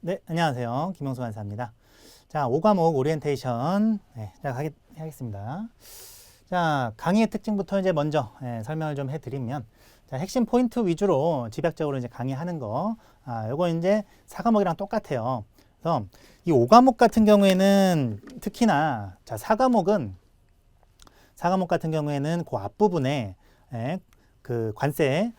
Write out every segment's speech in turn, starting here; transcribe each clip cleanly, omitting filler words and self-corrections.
네, 안녕하세요. 김영수 강사입니다. 자, 5과목 오리엔테이션 시작하겠습니다. 자, 강의의 특징부터 이제 먼저 설명을 좀 해드리면, 자, 핵심 포인트 위주로 집약적으로 이제 강의하는 거, 요거 이제 4과목이랑 똑같아요. 그래서 이 5과목 같은 경우에는 특히나, 자, 4과목 같은 경우에는 그 앞부분에 그 관세,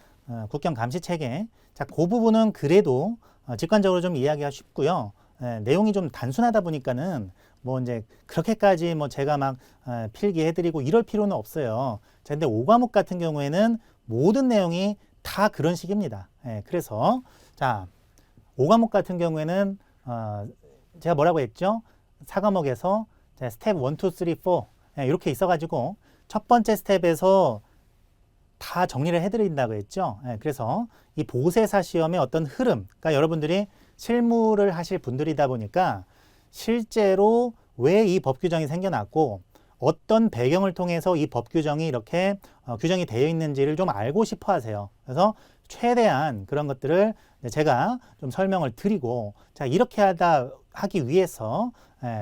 국경 감시 체계, 자, 그 부분은 그래도 직관적으로 좀 이해하기가 쉽고요. 내용이 좀 단순하다 보니까는 뭐 이제 그렇게까지 뭐 제가 막 필기해드리고 이럴 필요는 없어요. 자, 근데 5과목 같은 경우에는 모든 내용이 다 그런 식입니다. 그래서 자, 5과목 같은 경우에는 제가 뭐라고 했죠? 4과목에서 스텝 1, 2, 3, 4 이렇게 있어가지고 첫 번째 스텝에서 다 정리를 해드린다고 했죠. 그래서 이 보세사 시험의 어떤 흐름, 그러니까 여러분들이 실무를 하실 분들이다 보니까 실제로 왜 이 법 규정이 생겨났고 어떤 배경을 통해서 이 법 규정이 이렇게 규정이 되어 있는지를 좀 알고 싶어 하세요. 그래서 최대한 그런 것들을 제가 좀 설명을 드리고, 자, 이렇게 하기 위해서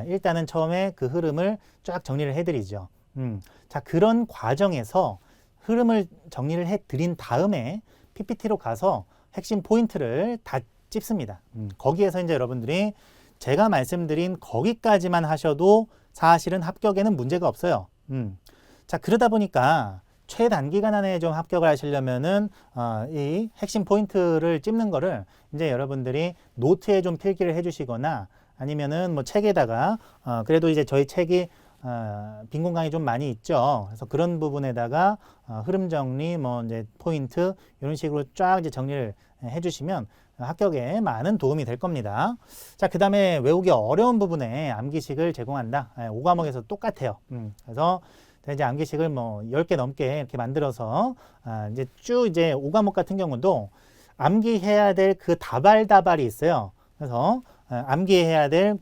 일단은 처음에 그 흐름을 쫙 정리를 해드리죠. 자, 그런 과정에서 흐름을 정리를 해 드린 다음에 PPT로 가서 핵심 포인트를 다 찝습니다. 거기에서 이제 여러분들이 제가 말씀드린 거기까지만 하셔도 사실은 합격에는 문제가 없어요. 자, 그러다 보니까 최단기간 안에 좀 합격을 하시려면은 이 핵심 포인트를 찝는 거를 이제 여러분들이 노트에 좀 필기를 해주시거나 아니면은 뭐 책에다가 그래도 이제 저희 책이 빈 공간이 좀 많이 있죠. 그래서 그런 부분에다가 흐름 정리, 뭐 이제 포인트 이런 식으로 쫙 이제 정리를 해주시면 합격에 많은 도움이 될 겁니다. 자, 그 다음에 외우기 어려운 부분에 암기식을 제공한다. 5과목에서 똑같아요. 그래서 이제 암기식을 뭐 10개 넘게 이렇게 만들어서 이제 쭉 이제 5과목 같은 경우도 암기해야 될 그 다발이 있어요. 그래서 암기해야 될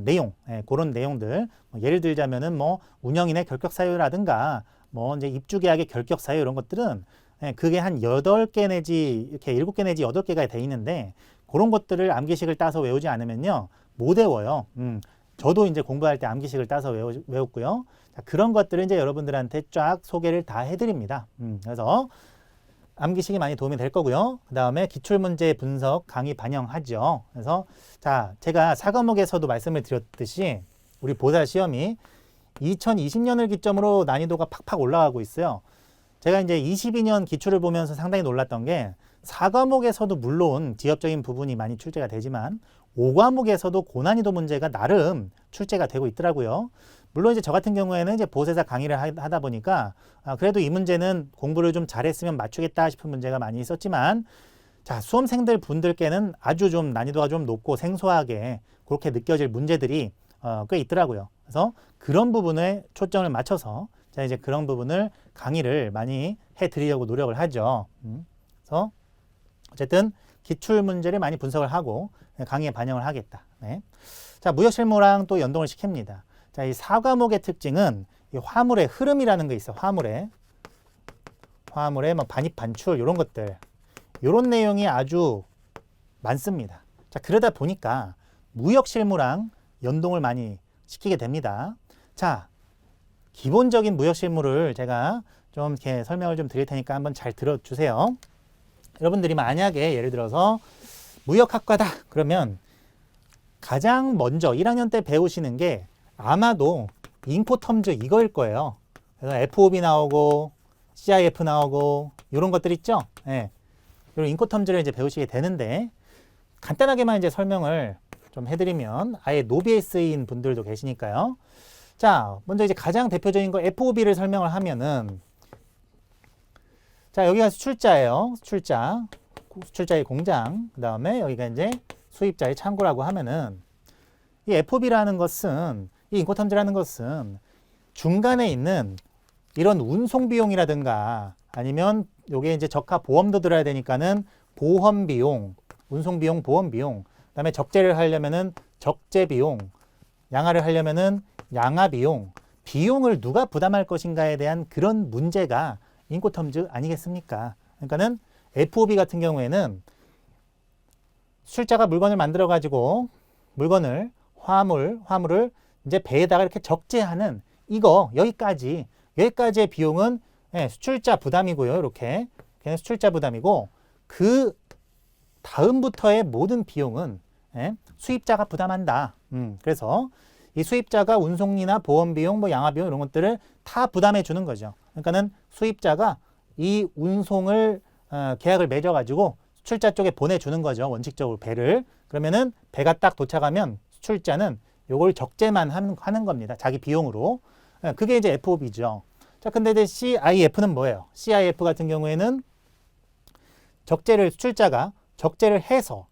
내용, 그런 내용들, 예를 들자면은 뭐 운영인의 결격 사유라든가 뭐 이제 입주계약의 결격 사유 이런 것들은 그게 한 8개 내지 이렇게 7개 내지 8개가 돼 있는데 그런 것들을 암기식을 따서 외우지 않으면요 못 외워요. 저도 이제 공부할 때 암기식을 따서 외웠고요. 자, 그런 것들을 이제 여러분들한테 쫙 소개를 다 해드립니다. 그래서 암기식이 많이 도움이 될 거고요. 그 다음에 기출문제 분석 강의 반영하죠. 그래서 자, 제가 4과목에서도 말씀을 드렸듯이 우리 보사 시험이 2020년을 기점으로 난이도가 팍팍 올라가고 있어요. 제가 이제 22년 기출을 보면서 상당히 놀랐던 게 4과목에서도 물론 지엽적인 부분이 많이 출제가 되지만 5과목에서도 고난이도 문제가 나름 출제가 되고 있더라고요. 물론 이제 저 같은 경우에는 이제 보세사 강의를 하다 보니까 그래도 이 문제는 공부를 좀 잘했으면 맞추겠다 싶은 문제가 많이 있었지만, 자, 수험생들 분들께는 아주 좀 난이도가 좀 높고 생소하게 그렇게 느껴질 문제들이 꽤 있더라고요. 그래서 그런 부분에 초점을 맞춰서 자, 이제 그런 부분을 강의를 많이 해드리려고 노력을 하죠. 그래서 어쨌든 기출 문제를 많이 분석을 하고 강의에 반영을 하겠다. 네. 자, 무역실무랑 또 연동을 시킵니다. 자, 이 4과목의 특징은 이 화물의 흐름이라는 게 있어요. 화물의 뭐 반입, 반출 이런 것들, 이런 내용이 아주 많습니다. 자, 그러다 보니까 무역실무랑 연동을 많이 시키게 됩니다. 자, 기본적인 무역실무를 제가 좀 이렇게 설명을 좀 드릴 테니까 한번 잘 들어주세요. 여러분들이 만약에 예를 들어서 무역학과다 그러면 가장 먼저 1학년 때 배우시는 게 아마도 인코텀즈 이거일 거예요. 그래서 FOB 나오고 CIF 나오고 이런 것들 있죠. 예. 이런 인코텀즈를 이제 배우시게 되는데 간단하게만 이제 설명을 좀 해드리면 아예 노비에스인 분들도 계시니까요. 자, 먼저 이제 가장 대표적인 거 FOB를 설명을 하면은 자, 여기가 수출자예요. 수출자의 공장. 그 다음에 여기가 이제 수입자의 창고라고 하면은 이 FOB라는 것은 이 인코텀즈라는 것은 중간에 있는 이런 운송 비용이라든가 아니면 요게 이제 적합 보험도 들어야 되니까는 보험 비용, 운송 비용, 보험 비용, 그다음에 적재를 하려면은 적재 비용, 양화를 하려면은 양화 비용, 비용을 누가 부담할 것인가에 대한 그런 문제가 인코텀즈 아니겠습니까? 그러니까는 FOB 같은 경우에는 수출자가 물건을 만들어 가지고 물건을 화물을 이제 배에다가 이렇게 적재하는 이거 여기까지의 비용은 수출자 부담이고요. 이렇게 수출자 부담이고 그 다음부터의 모든 비용은 수입자가 부담한다. 그래서 이 수입자가 운송비나 보험비용, 뭐 양화비용 이런 것들을 다 부담해 주는 거죠. 그러니까는 수입자가 이 운송을 계약을 맺어가지고 수출자 쪽에 보내주는 거죠. 원칙적으로 배를. 그러면은 배가 딱 도착하면 수출자는 요걸 적재만 하는 겁니다. 자기 비용으로. 그게 이제 FOB죠. 자, 근데 이제 CIF는 뭐예요? CIF 같은 경우에는 수출자가 적재를 해서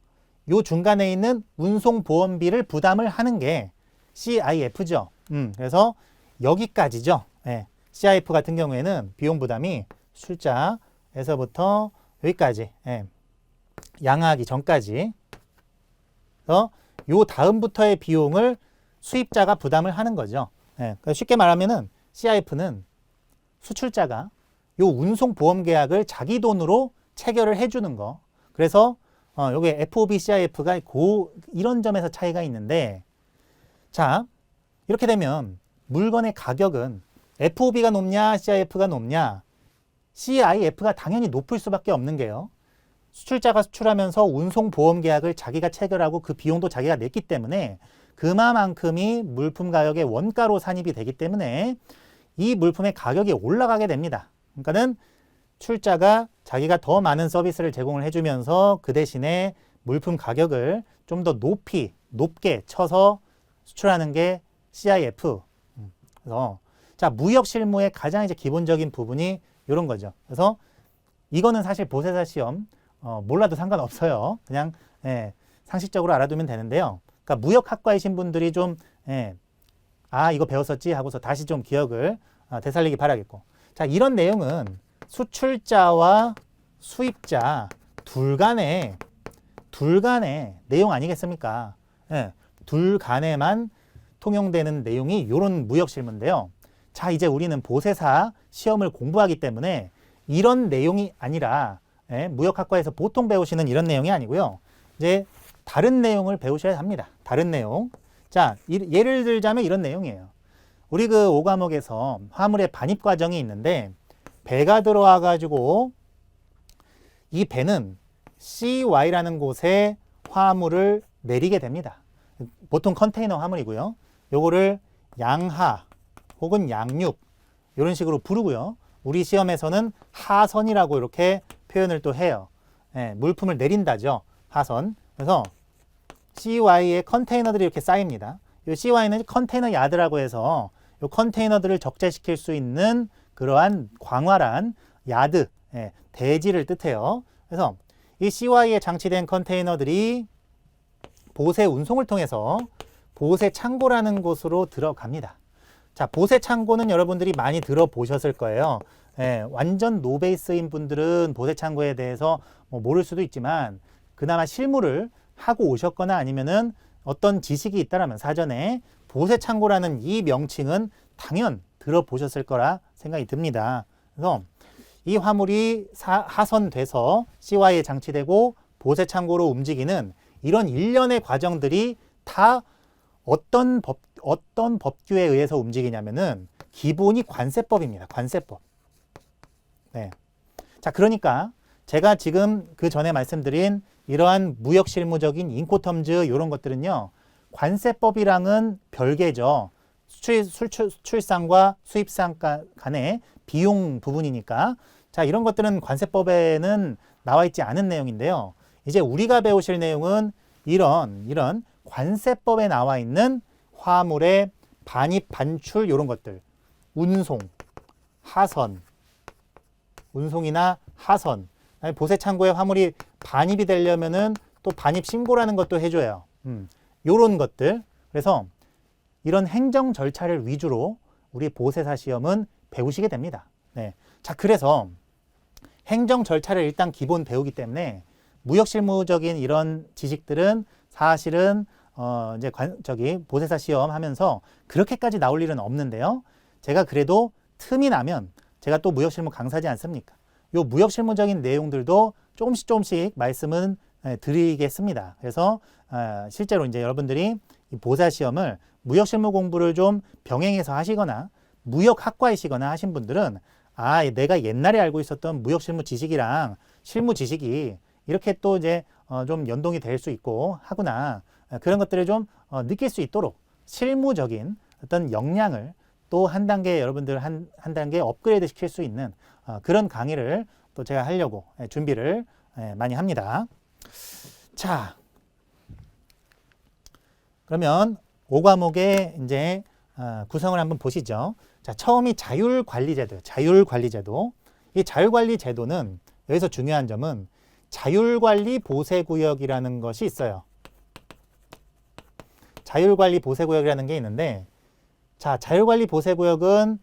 요 중간에 있는 운송보험비를 부담을 하는 게 CIF죠. 그래서 여기까지죠. CIF 같은 경우에는 비용 부담이 수출자에서부터 여기까지, 양하하기 전까지. 그래서 요 다음부터의 비용을 수입자가 부담을 하는 거죠. 그러니까 쉽게 말하면은 CIF는 수출자가 요 운송보험 계약을 자기 돈으로 체결을 해주는 거. 그래서 요게 FOB, CIF가 이런 점에서 차이가 있는데, 자, 이렇게 되면 물건의 가격은 FOB가 높냐, CIF가 높냐? CIF가 당연히 높을 수밖에 없는 게요. 수출자가 수출하면서 운송보험 계약을 자기가 체결하고 그 비용도 자기가 냈기 때문에 그만큼이 물품 가격의 원가로 산입이 되기 때문에 이 물품의 가격이 올라가게 됩니다. 그러니까는 출자가 자기가 더 많은 서비스를 제공을 해주면서 그 대신에 물품 가격을 좀 더 높게 쳐서 수출하는 게 CIF. 그래서 자, 무역 실무의 가장 이제 기본적인 부분이 이런 거죠. 그래서 이거는 사실 보세사 시험 몰라도 상관없어요. 그냥 상식적으로 알아두면 되는데요. 그러니까 무역학과이신 분들이 좀 이거 배웠었지 하고서 다시 좀 기억을 되살리기 바라겠고. 자, 이런 내용은 수출자와 수입자 둘 간의 내용 아니겠습니까? 둘 간에만 통용되는 내용이 이런 무역 실무인데요. 자, 이제 우리는 보세사 시험을 공부하기 때문에 이런 내용이 아니라 무역학과에서 보통 배우시는 이런 내용이 아니고요. 이제 다른 내용을 배우셔야 합니다. 다른 내용. 자, 예를 들자면 이런 내용이에요. 우리 그 5과목에서 화물의 반입 과정이 있는데 배가 들어와 가지고 이 배는 CY라는 곳에 화물을 내리게 됩니다. 보통 컨테이너 화물이고요. 요거를 양하 혹은 양육 이런 식으로 부르고요. 우리 시험에서는 하선이라고 이렇게 표현을 또 해요. 물품을 내린다죠. 하선. 그래서 CY에 컨테이너들이 이렇게 쌓입니다. 이 CY는 컨테이너 야드라고 해서 이 컨테이너들을 적재시킬 수 있는 그러한 광활한 야드, 대지를 뜻해요. 그래서 이 CY에 장치된 컨테이너들이 보세 운송을 통해서 보세 창고라는 곳으로 들어갑니다. 자, 보세 창고는 여러분들이 많이 들어보셨을 거예요. 완전 노베이스인 분들은 보세 창고에 대해서 뭐 모를 수도 있지만 그나마 실무를 하고 오셨거나 아니면은 어떤 지식이 있다라면 사전에 보세 창고라는 이 명칭은 당연 들어보셨을 거라 생각이 듭니다. 그래서 이 화물이 하선돼서 CY에 장치되고 보세 창고로 움직이는 이런 일련의 과정들이 다 어떤 법규에 의해서 움직이냐면은 기본이 관세법입니다. 관세법. 자, 그러니까 제가 지금 그 전에 말씀드린 이러한 무역 실무적인 인코텀즈 이런 것들은요. 관세법이랑은 별개죠. 수출상과 수입상 간의 비용 부분이니까. 자, 이런 것들은 관세법에는 나와 있지 않은 내용인데요. 이제 우리가 배우실 내용은 이런 관세법에 나와 있는 화물의 반입, 반출 이런 것들. 운송, 하선, 운송이나 하선. 보세 창고에 화물이 반입이 되려면은 또 반입 신고라는 것도 해줘요. 요런 것들. 그래서 이런 행정 절차를 위주로 우리 보세사 시험은 배우시게 됩니다. 자, 그래서 행정 절차를 일단 기본 배우기 때문에 무역 실무적인 이런 지식들은 사실은 이제 보세사 시험 하면서 그렇게까지 나올 일은 없는데요. 제가 그래도 틈이 나면 제가 또 무역 실무 강사지 않습니까? 요 무역 실무적인 내용들도 조금씩 말씀은 드리겠습니다. 그래서 실제로 이제 여러분들이 이 보사 시험을 무역 실무 공부를 좀 병행해서 하시거나 무역학과이시거나 하신 분들은 내가 옛날에 알고 있었던 무역 실무 지식이랑 실무 지식이 이렇게 또 이제 좀 연동이 될 수 있고 하구나. 그런 것들을 좀 느낄 수 있도록 실무적인 어떤 역량을 또 한 단계 여러분들 한 단계 업그레이드 시킬 수 있는 그런 강의를 또 제가 하려고 준비를 많이 합니다. 자, 그러면 5과목의 이제 구성을 한번 보시죠. 자, 처음이 자율관리제도. 자율관리제도. 이 자율관리제도는 여기서 중요한 점은 자율관리 보세구역이라는 것이 있어요. 자율관리 보세구역이라는 게 있는데, 자, 자율관리 보세구역은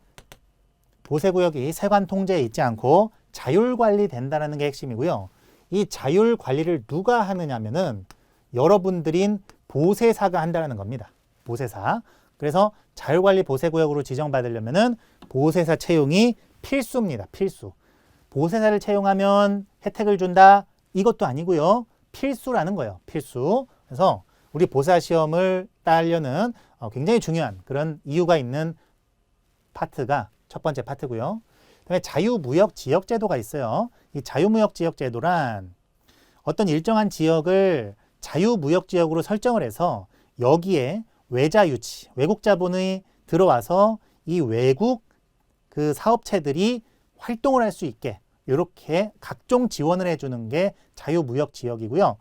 보세구역이 세관 통제에 있지 않고 자율관리 된다는 게 핵심이고요. 이 자율관리를 누가 하느냐면은 여러분들인 보세사가 한다는 겁니다. 보세사. 그래서 자율관리 보세구역으로 지정받으려면은 보세사 채용이 필수입니다. 필수. 보세사를 채용하면 혜택을 준다? 이것도 아니고요. 필수라는 거예요. 필수. 그래서 우리 보세사 시험을 따려는 굉장히 중요한 그런 이유가 있는 파트가 첫 번째 파트고요. 그다음에 자유무역지역제도가 있어요. 이 자유무역지역제도란 어떤 일정한 지역을 자유무역지역으로 설정을 해서 여기에 외자 유치, 외국 자본이 들어와서 이 외국 그 사업체들이 활동을 할 수 있게 이렇게 각종 지원을 해주는 게 자유무역지역이고요.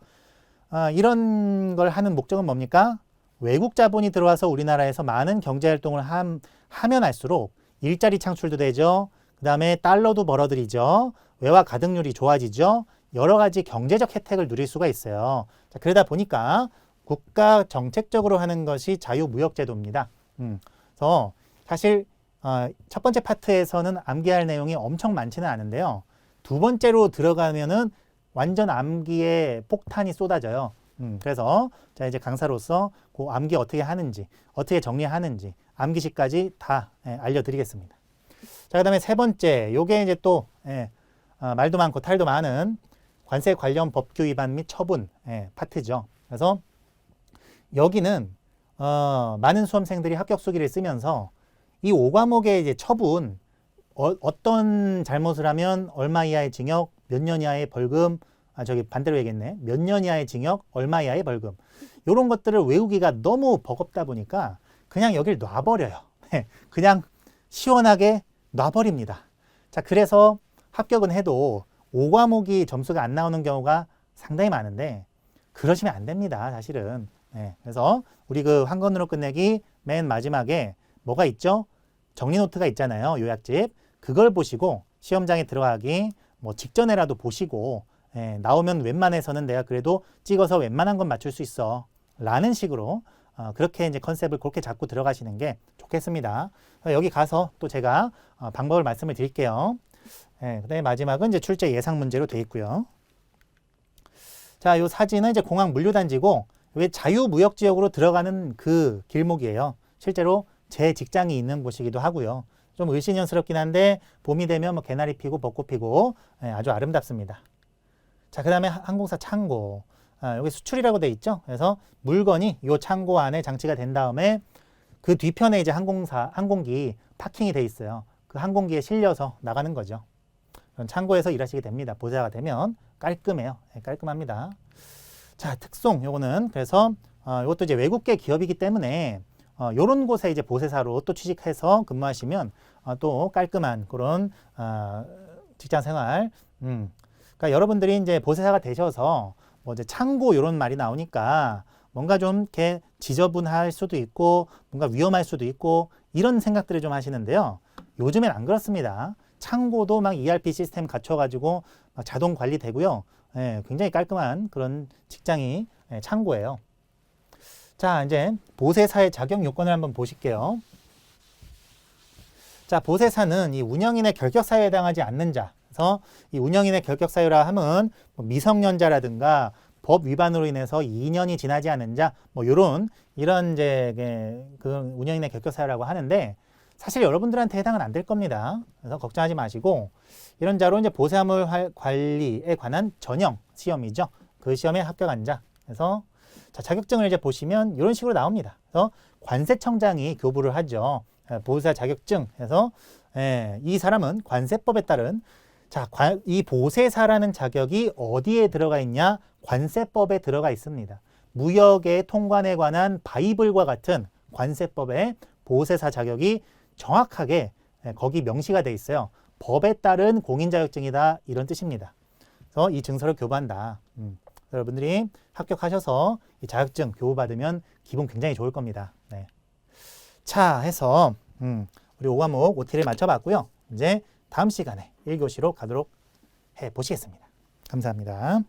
이런 걸 하는 목적은 뭡니까? 외국 자본이 들어와서 우리나라에서 많은 경제활동을 하면 할수록 일자리 창출도 되죠. 그 다음에 달러도 벌어들이죠. 외화 가득률이 좋아지죠. 여러 가지 경제적 혜택을 누릴 수가 있어요. 자, 그러다 보니까 국가 정책적으로 하는 것이 자유무역제도입니다. 그래서 사실 첫 번째 파트에서는 암기할 내용이 엄청 많지는 않은데요. 두 번째로 들어가면은 완전 암기에 폭탄이 쏟아져요. 그래서 자 이제 강사로서 그 암기 어떻게 하는지, 어떻게 정리하는지 암기식까지 다 알려드리겠습니다. 자, 그다음에 세 번째, 요게 이제 또 말도 많고 탈도 많은 관세 관련 법규 위반 및 처분 파트죠. 그래서 여기는 많은 수험생들이 합격 수기를 쓰면서 이 5과목의 이제 처분, 어떤 잘못을 하면 얼마 이하의 징역, 몇 년 이하의 벌금, 저기 반대로 얘기했네. 몇 년 이하의 징역, 얼마 이하의 벌금. 이런 것들을 외우기가 너무 버겁다 보니까 그냥 여길 놔버려요. 그냥 시원하게 놔버립니다. 자, 그래서 합격은 해도 5과목이 점수가 안 나오는 경우가 상당히 많은데 그러시면 안 됩니다. 사실은. 그래서 우리 그 한 권으로 끝내기 맨 마지막에 뭐가 있죠? 정리 노트가 있잖아요. 요약집. 그걸 보시고 시험장에 들어가기 뭐 직전에라도 보시고 나오면 웬만해서는 내가 그래도 찍어서 웬만한 건 맞출 수 있어 라는 식으로 그렇게 이제 컨셉을 그렇게 잡고 들어가시는 게 좋겠습니다. 여기 가서 또 제가 방법을 말씀을 드릴게요. 그다음에 마지막은 이제 출제 예상 문제로 되어 있고요. 자, 요 사진은 이제 공항 물류단지고 이게 자유무역지역으로 들어가는 그 길목이에요. 실제로 제 직장이 있는 곳이기도 하고요. 좀 을씨년스럽긴 한데 봄이 되면 뭐 개나리 피고 벚꽃 피고 아주 아름답습니다. 자, 그 다음에 항공사 창고. 여기 수출이라고 돼 있죠. 그래서 물건이 이 창고 안에 장치가 된 다음에 그 뒤편에 이제 항공기 파킹이 돼 있어요. 그 항공기에 실려서 나가는 거죠. 그런 창고에서 일하시게 됩니다. 보세가 되면 깔끔해요. 깔끔합니다. 자, 특송 요거는 그래서 이것도 이제 외국계 기업이기 때문에 요런 곳에 이제 보세사로 또 취직해서 근무하시면 또 깔끔한 그런 직장 생활. 그러니까 여러분들이 이제 보세사가 되셔서 뭐 이제 창고 이런 말이 나오니까 뭔가 좀 이렇게 지저분할 수도 있고 뭔가 위험할 수도 있고 이런 생각들을 좀 하시는데요. 요즘엔 안 그렇습니다. 창고도 막 ERP 시스템 갖춰가지고 막 자동 관리되고요. 굉장히 깔끔한 그런 직장이 창고예요. 자, 이제 보세사의 자격 요건을 한번 보실게요. 자, 보세사는 이 운영인의 결격사유에 해당하지 않는 자. 그래서 이 운영인의 결격사유라 하면 뭐 미성년자라든가 법 위반으로 인해서 2년이 지나지 않은 자, 뭐 이런 이제 그 운영인의 결격사유라고 하는데 사실 여러분들한테 해당은 안 될 겁니다. 그래서 걱정하지 마시고 이런 자로 이제 보세화물 관리에 관한 전형 시험이죠. 그 시험에 합격한 자. 그래서 자, 자격증을 이제 보시면 이런 식으로 나옵니다. 그래서 관세청장이 교부를 하죠. 보호사 자격증. 그래서 이 사람은 관세법에 따른 자, 이 보세사라는 자격이 어디에 들어가 있냐? 관세법에 들어가 있습니다. 무역의 통관에 관한 바이블과 같은 관세법에 보세사 자격이 정확하게 거기 명시가 돼 있어요. 법에 따른 공인 자격증이다 이런 뜻입니다. 그래서 이 증서를 교부한다. 여러분들이 합격하셔서 이 자격증 교부받으면 기분 굉장히 좋을 겁니다. 네. 자, 해서 우리 5과목 OT를 맞춰봤고요. 이제 다음 시간에 1교시로 가도록 해 보시겠습니다. 감사합니다.